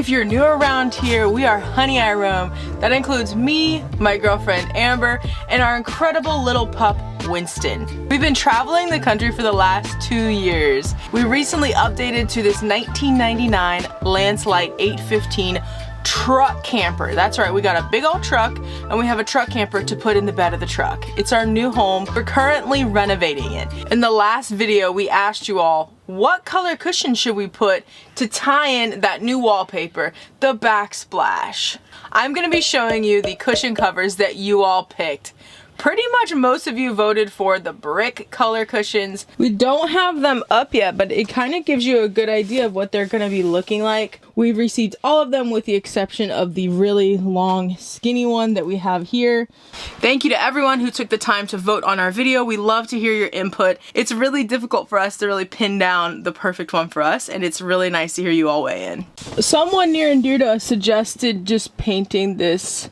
If you're new around here, we are Honey I Roam. That includes me, my girlfriend Amber, and our incredible little pup, Winston. We've been traveling the country for the last 2 years. We recently updated to this 1999 Landslide 815 truck camper. That's right, we got a big old truck and we have a truck camper to put in the bed of the truck. It's our new home. We're currently renovating it. In the last video, we asked you all, what color cushion should we put to tie in that new wallpaper, the backsplash? I'm gonna be showing you the cushion covers that you all picked. Pretty much most of you voted for the brick color cushions. We don't have them up yet, but it kind of gives you a good idea of what they're going to be looking like. We've received all of them with the exception of the really long skinny one that we have here. Thank you to everyone who took the time to vote on our video. We love to hear your input. It's really difficult for us to really pin down the perfect one for us, and it's really nice to hear you all weigh in. Someone near and dear to us suggested just painting this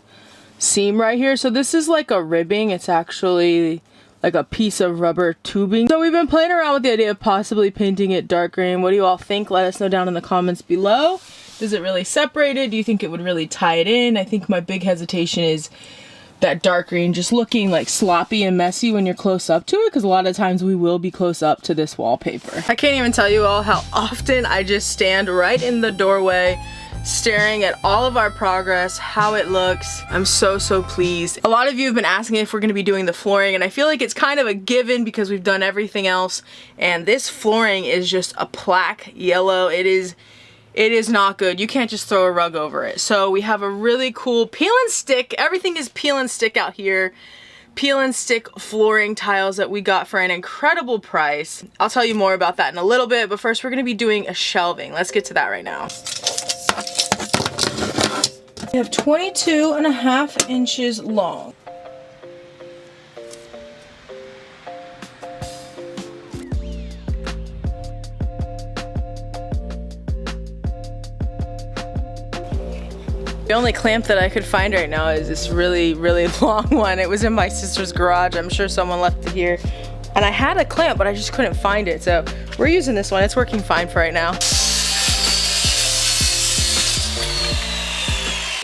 seam right here. So this is like a ribbing. It's actually like a piece of rubber tubing. So we've been playing around with the idea of possibly painting it dark green. What do you all think? Let us know down in the comments below. Does it really separate it? Do you think it would really tie it in? I think my big hesitation is that dark green just looking like sloppy and messy when you're close up to it, because a lot of times we will be close up to this wallpaper. I can't even tell you all how often I just stand right in the doorway staring at all of our progress, how it looks. I'm so pleased. A lot of you have been asking if we're going to be doing the flooring, and I feel like it's kind of a given because we've done everything else, and this flooring is just a plaque yellow. It is not good. You can't just throw a rug over it. So we have a really cool peel and stick. Everything is peel and stick out here. Peel and stick flooring tiles that we got for an incredible price. I'll tell you more about that in a little bit, but first we're going to be doing a shelving. Let's get to that right now. We have 22.5 inches long. The only clamp that I could find right now is this really long one. It was in my sister's garage. I'm sure someone left it here. And I had a clamp, but I just couldn't find it. So we're using this one. It's working fine for right now.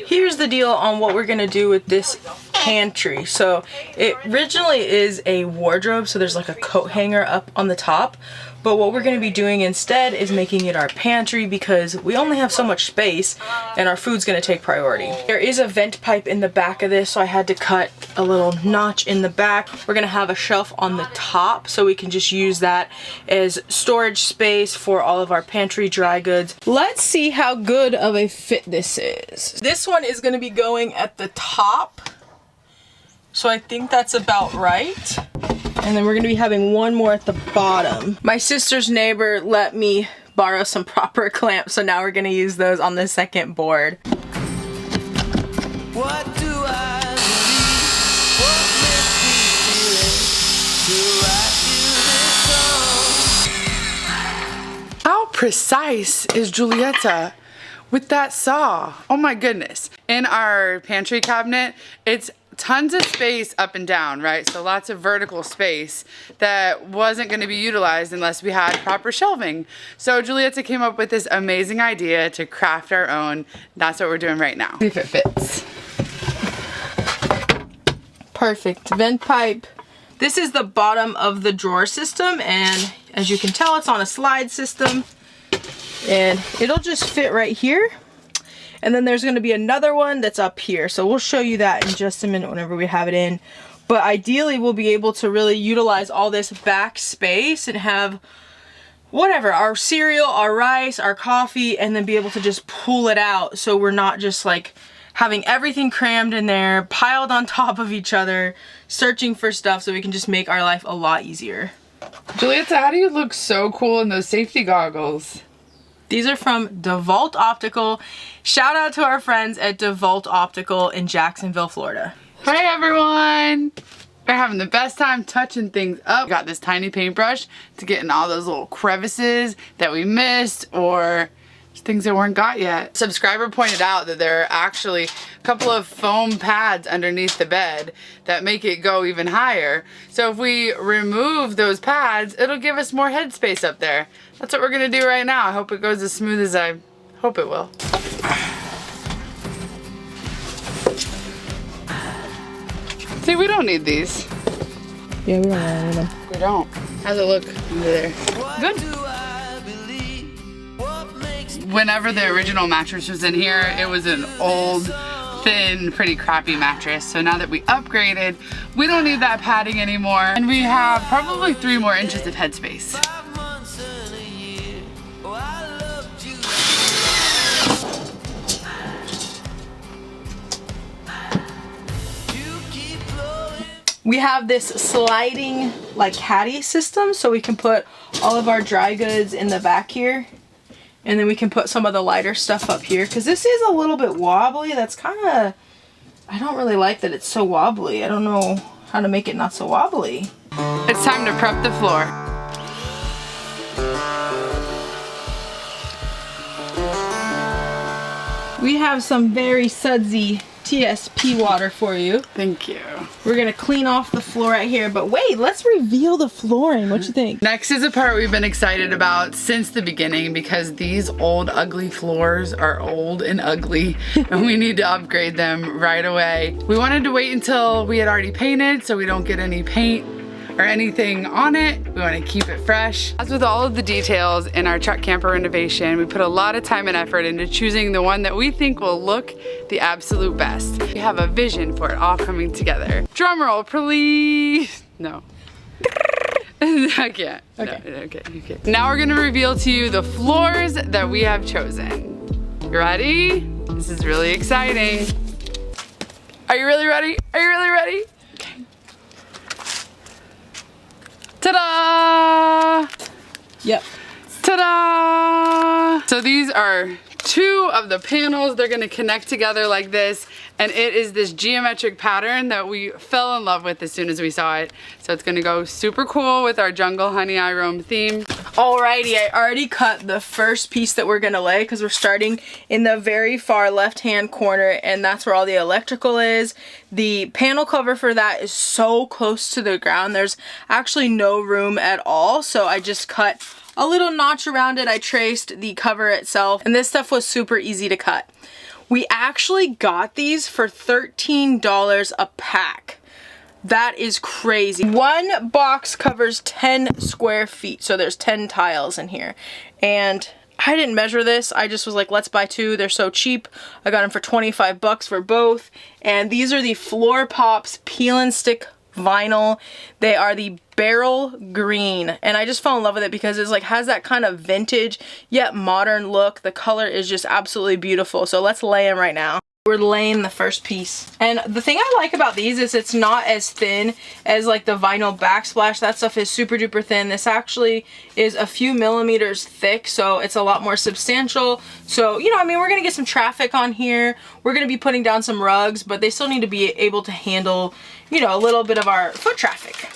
Here's the deal on what we're gonna do with this pantry. So it originally is a wardrobe, so there's like a coat hanger up on the top. But what we're gonna be doing instead is making it our pantry because we only have so much space and our food's gonna take priority. There is a vent pipe in the back of this, so I had to cut a little notch in the back. We're gonna have a shelf on the top so we can just use that as storage space for all of our pantry dry goods. Let's see how good of a fit this is. This one is gonna be going at the top, so I think that's about right. And then we're gonna be having one more at the bottom. My sister's neighbor let me borrow some proper clamps, so now we're gonna use those on the second board. What do I believe? What makes me feel it to write you this song? How precise is Giulietta with that saw? Oh my goodness. In our pantry cabinet, it's tons of space up and down, right? So lots of vertical space that wasn't going to be utilized unless we had proper shelving. So Giulietta came up with this amazing idea to craft our own. That's what we're doing right now. See if it fits. Perfect. Vent pipe. This is the bottom of the drawer system, and as you can tell, it's on a slide system, and it'll just fit right here. And then there's going to be another one that's up here. So we'll show you that in just a minute whenever we have it in. But ideally, we'll be able to really utilize all this back space and have whatever, our cereal, our rice, our coffee, and then be able to just pull it out. So we're not just like having everything crammed in there, piled on top of each other, searching for stuff, so we can just make our life a lot easier. Giulietta, how do you look so cool in those safety goggles? These are from DeVault Optical. Shout out to our friends at DeVault Optical in Jacksonville, Florida. Hey everyone! We're having the best time touching things up. Got this tiny paintbrush to get in all those little crevices that we missed or things that weren't got yet. Subscriber pointed out that there are actually a couple of foam pads underneath the bed that make it go even higher. So if we remove those pads, it'll give us more headspace up there. That's what we're gonna do right now. I hope it goes as smooth as I hope it will. See, we don't need these. Yeah, we don't need them. We don't. How's it look under there? Good. Whenever the original mattress was in here, it was an old, thin, pretty crappy mattress. So now that we upgraded, we don't need that padding anymore. And we have probably 3 more inches of headspace. We have this sliding like caddy system, so we can put all of our dry goods in the back here, and then we can put some of the lighter stuff up here, because this is a little bit wobbly. That's kind of, I don't really like that it's so wobbly. I don't know how to make it not so wobbly. It's time to prep the floor. We have some very sudsy TSP water for you. Thank you. We're gonna clean off the floor right here, but wait, let's reveal the flooring. What you think? Next is a part we've been excited about since the beginning, because these old ugly floors are old and ugly and we need to upgrade them right away. We wanted to wait until we had already painted so we don't get any paint or anything on it. We want to keep it fresh. As with all of the details in our truck camper renovation, we put a lot of time and effort into choosing the one that we think will look the absolute best. We have a vision for it all coming together. Drum roll, please. No. I can't. Okay. No, okay. Now we're gonna reveal to you the floors that we have chosen. You ready? This is really exciting. Are you really ready? Are you really ready? Ta-da! Yep. Ta-da! So these are 2 of the panels. They're gonna connect together like this, and it is this geometric pattern that we fell in love with as soon as we saw it. So it's gonna go super cool with our jungle honey eye roam theme. Alrighty, I already cut the first piece that we're gonna lay, because we're starting in the very far left-hand corner, and that's where all the electrical is. The panel cover for that is so close to the ground, there's actually no room at all, so I just cut a little notch around it. I traced the cover itself, and this stuff was super easy to cut. We actually got these for $13 a pack. That is crazy. One box covers 10 square feet, so there's 10 tiles in here. And I didn't measure this, I just was like, let's buy 2, they're so cheap. I got them for 25 bucks for both. And these are the Floor Pops Peel and Stick vinyl. They are the Beryl green, and I just fell in love with it because it's like has that kind of vintage yet modern look. The color is just absolutely beautiful. So let's lay them right now. We're laying the first piece, and the thing I like about these is it's not as thin as like the vinyl backsplash. That stuff is super duper thin. This actually is a few millimeters thick, so it's a lot more substantial. So, you know, I mean, we're gonna get some traffic on here. We're gonna be putting down some rugs, but they still need to be able to handle, you know, a little bit of our foot traffic.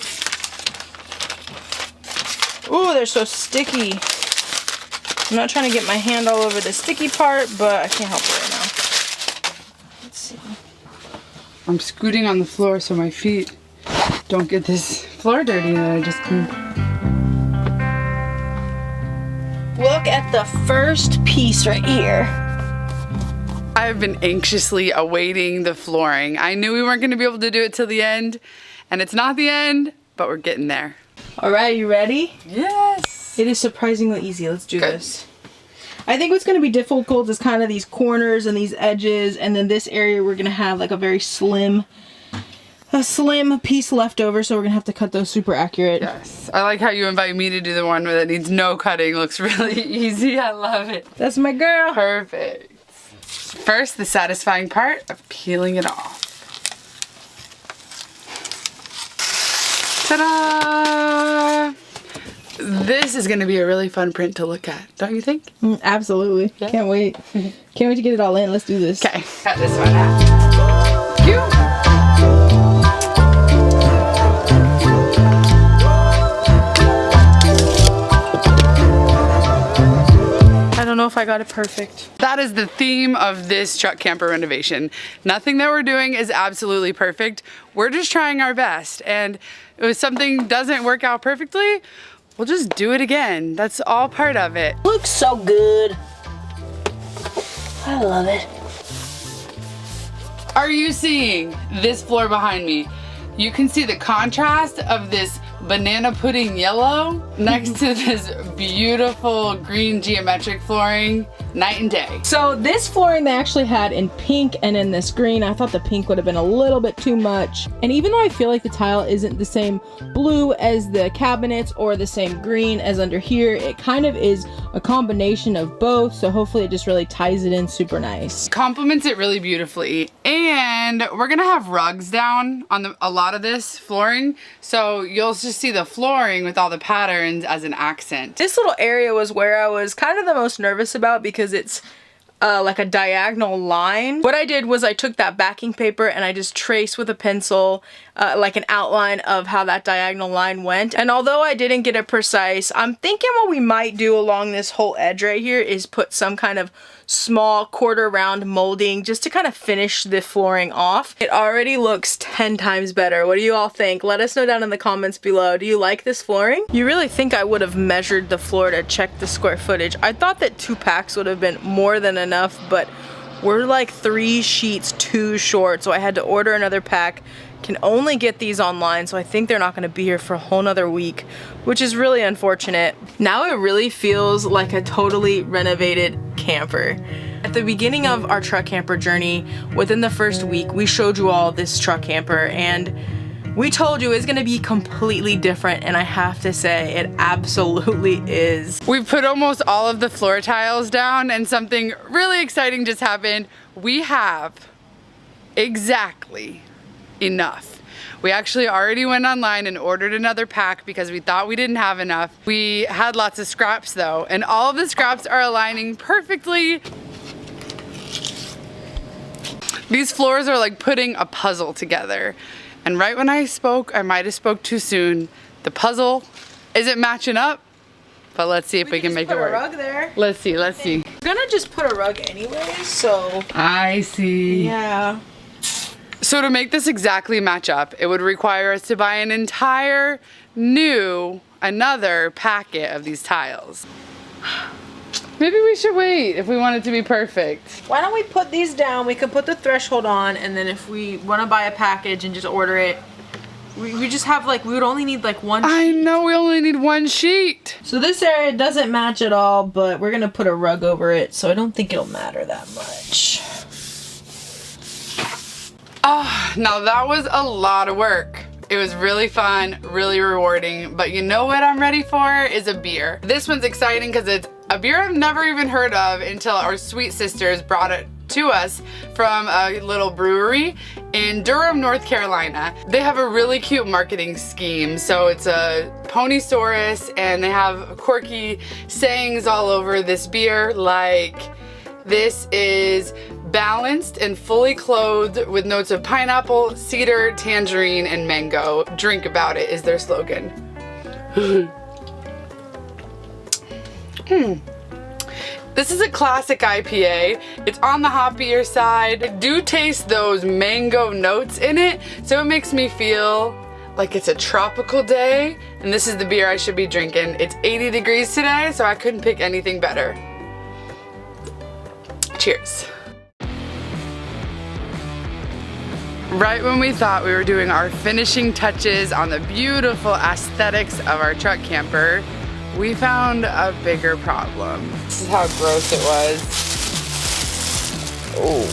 Ooh, they're so sticky. I'm not trying to get my hand all over the sticky part, but I can't help it right now. I'm scooting on the floor so my feet don't get this floor dirty that I just cleaned. Look at the first piece right here. I've been anxiously awaiting the flooring. I knew we weren't going to be able to do it till the end, and it's not the end, but we're getting there. All right, you ready? Yes. It is surprisingly easy. Let's do this. I think what's going to be difficult is kind of these corners and these edges, and then this area we're going to have like a very slim piece left over, so we're going to have to cut those super accurate. Yes. I like how you invite me to do the one that needs no cutting. Looks really easy. I love it. That's my girl. Perfect. First, the satisfying part of peeling it off. Ta-da! This is going to be a really fun print to look at, don't you think? Absolutely. Yeah. Can't wait. Can't wait to get it all in. Let's do this. Okay, cut this one out. Cute. I don't know if I got it perfect. That is the theme of this truck camper renovation. Nothing that we're doing is absolutely perfect. We're just trying our best, and if something doesn't work out perfectly, we'll just do it again. That's all part of it. Looks so good. I love it. Are you seeing this floor behind me? you can see the contrast of this banana pudding yellow next to this beautiful green geometric flooring, night and day. So this flooring they actually had in pink and in this green. I thought the pink would have been a little bit too much. And even though I feel like the tile isn't the same blue as the cabinets or the same green as under here, it kind of is a combination of both. So hopefully it just really ties it in super nice. Complements it really beautifully. And we're gonna have rugs down on a lot of this flooring. So you'll just see the flooring with all the patterns as an accent. This little area was where I was kind of the most nervous about because it's like a diagonal line. What I did was I took that backing paper and I just traced with a pencil like an outline of how that diagonal line went. And although I didn't get it precise, I'm thinking what we might do along this whole edge right here is put some kind of small quarter round molding just to kind of finish the flooring off. It already looks 10 times better. What do you all think? Let us know down in the comments below. Do you like this flooring? You really think I would have measured the floor to check the square footage? I thought that 2 packs would have been more than enough, but we're like 3 sheets too short, so I had to order another pack. Can only get these online, so I think they're not going to be here for a whole nother week, which is really unfortunate. Now it really feels like a totally renovated camper. At the beginning of our truck camper journey, within the first week, we showed you all this truck camper and we told you it's going to be completely different, and I have to say it absolutely is. We've put almost all of the floor tiles down and something really exciting just happened. We have exactly enough. We actually already went online and ordered another pack because we thought we didn't have enough. We had lots of scraps though, and all of the scraps are aligning perfectly. These floors are like putting a puzzle together. And right when I spoke, I might have spoke too soon. The puzzle isn't matching up, but let's see if we can make it work. Put a rug there. Let's see, let's see. We're gonna just put a rug anyway, so I see. yeah. So to make this exactly match up, it would require us to buy an entire another packet of these tiles. Maybe we should wait if we want it to be perfect. Why don't we put these down? We could put the threshold on, and then if we want to buy a package and just order it, we just have like, we would only need like 1 sheet. I know, we only need 1 sheet. So this area doesn't match at all, but we're gonna put a rug over it, so I don't think it'll matter that much. Oh, now that was a lot of work. It was really fun, really rewarding, but you know what I'm ready for is a beer. This one's exciting because it's a beer I've never even heard of until our sweet sisters brought it to us from a little brewery in Durham, North Carolina. They have a really cute marketing scheme. So it's a Ponysaurus and they have quirky sayings all over this beer, like this is balanced and fully clothed with notes of pineapple, cedar, tangerine, and mango. Drink about it is their slogan. This is a classic IPA. It's on the hoppier side. I do taste those mango notes in it, so it makes me feel like it's a tropical day, and this is the beer I should be drinking. It's 80 degrees today, so I couldn't pick anything better. Cheers. Right when we thought we were doing our finishing touches on the beautiful aesthetics of our truck camper, we found a bigger problem. This is how gross it was. Oh.